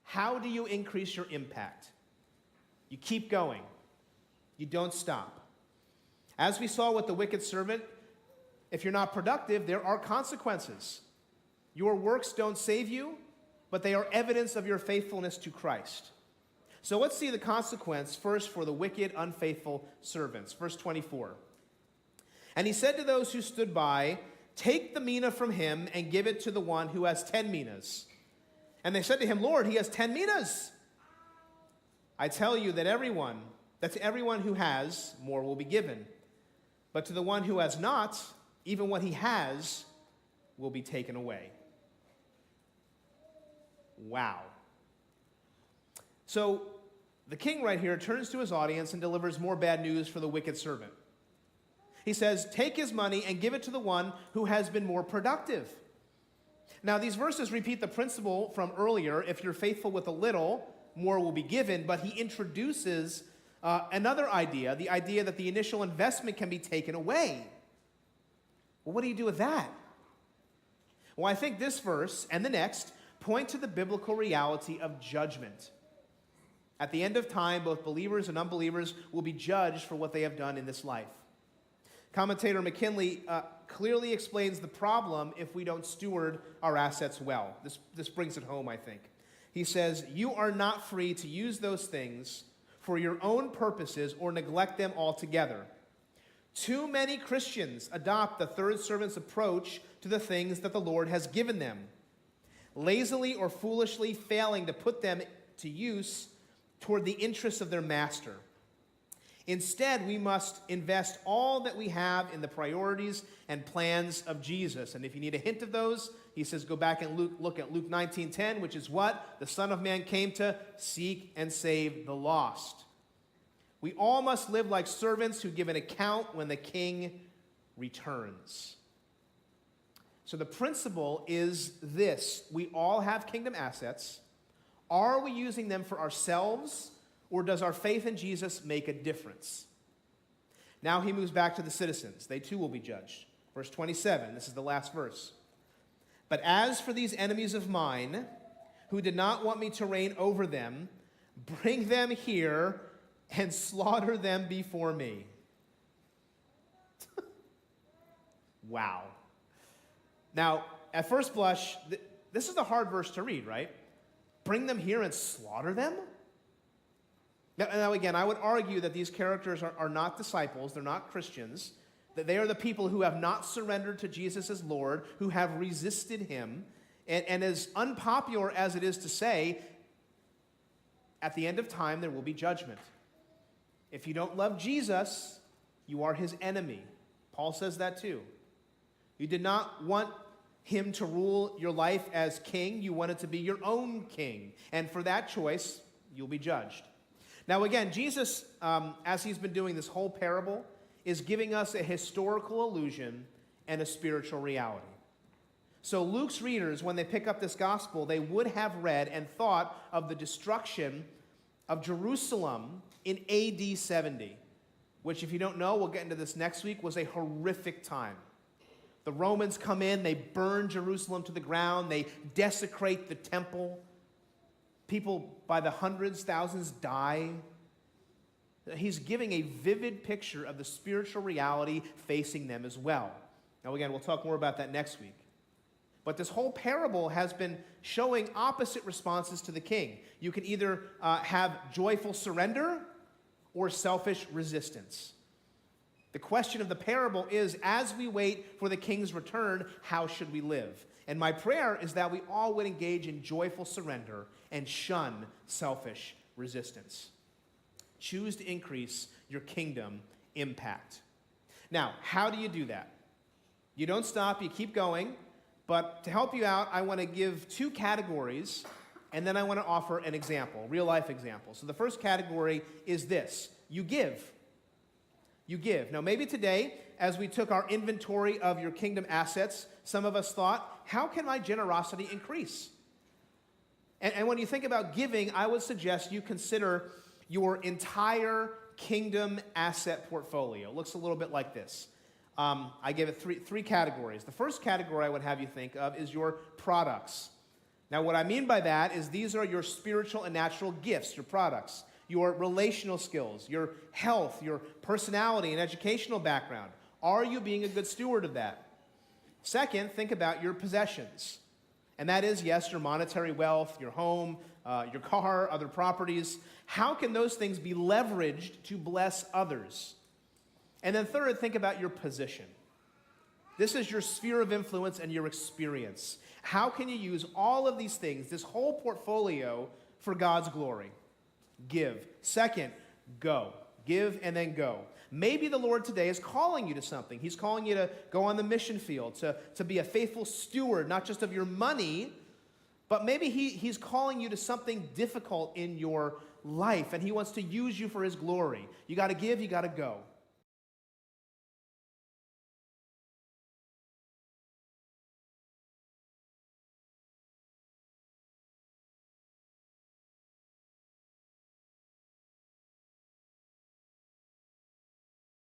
How do you increase your impact? You keep going. You don't stop. As we saw with the wicked servant, if you're not productive, there are consequences. Your works don't save you, but they are evidence of your faithfulness to Christ. So let's see the consequence first for the wicked, unfaithful servants. Verse 24. And he said to those who stood by, take the mina from him and give it to the one who has 10 minas. And they said to him, Lord, he has 10 minas. I tell you that to everyone who has, more will be given. But to the one who has not, even what he has will be taken away. Wow. So the king right here turns to his audience and delivers more bad news for the wicked servant. He says, take his money and give it to the one who has been more productive. Now, these verses repeat the principle from earlier. If you're faithful with a little, more will be given. But he introduces another idea, the idea that the initial investment can be taken away. Well, what do you do with that? Well, I think this verse and the next point to the biblical reality of judgment. At the end of time, both believers and unbelievers will be judged for what they have done in this life. Commentator McKinley clearly explains the problem if we don't steward our assets well. This brings it home, I think. He says, you are not free to use those things for your own purposes or neglect them altogether. Too many Christians adopt the third servant's approach to the things that the Lord has given them, lazily or foolishly failing to put them to use toward the interests of their master. Instead, we must invest all that we have in the priorities and plans of Jesus. And if you need a hint of those, he says go back and look at Luke 19:10, which is what? The Son of Man came to seek and save the lost. We all must live like servants who give an account when the king returns. So the principle is this. We all have kingdom assets. Are we using them for ourselves, or does our faith in Jesus make a difference? Now he moves back to the citizens. They too will be judged. Verse 27, this is the last verse. But as for these enemies of mine, who did not want me to reign over them, bring them here and slaughter them before me. Wow. Now, at first blush, this is a hard verse to read, right? Bring them here and slaughter them? Now again, I would argue that these characters are not disciples, they're not Christians, that they are the people who have not surrendered to Jesus as Lord, who have resisted him, and as unpopular as it is to say, at the end of time there will be judgment. If you don't love Jesus, you are his enemy. Paul says that too. You did not want him to rule your life as king, you wanted to be your own king, and for that choice, you'll be judged. Now again, Jesus, as he's been doing this whole parable, is giving us a historical illusion and a spiritual reality. So Luke's readers, when they pick up this gospel, they would have read and thought of the destruction of Jerusalem in AD 70, which, if you don't know, we'll get into this next week, was a horrific time. The Romans come in, they burn Jerusalem to the ground, they desecrate the temple. People by the hundreds, thousands die. He's giving a vivid picture of the spiritual reality facing them as well. Now again, we'll talk more about that next week. But this whole parable has been showing opposite responses to the king. You can either have joyful surrender or selfish resistance. The question of the parable is, as we wait for the king's return, how should we live? And my prayer is that we all would engage in joyful surrender and shun selfish resistance. Choose to increase your kingdom impact. Now, how do you do that? You don't stop, you keep going. But to help you out, I want to give two categories, and then I want to offer an example, real-life example. So the first category is this. You give. You give. Now, maybe today, as we took our inventory of your kingdom assets, some of us thought, how can my generosity increase? And when you think about giving, I would suggest you consider your entire kingdom asset portfolio. It looks a little bit like this. I gave it three categories. The first category I would have you think of is your products. Now, what I mean by that is these are your spiritual and natural gifts, your products, your relational skills, your health, your personality and educational background. Are you being a good steward of that? Second, think about your possessions. And that is, yes, your monetary wealth, your home, your car, other properties. How can those things be leveraged to bless others? And then third, think about your position. This is your sphere of influence and your experience. How can you use all of these things, this whole portfolio, for God's glory? Give. Second, go. Give and then go. Maybe the Lord today is calling you to something. He's calling you to go on the mission field, to be a faithful steward, not just of your money, but maybe he's calling you to something difficult in your life, and he wants to use you for his glory. You got to give, you got to go.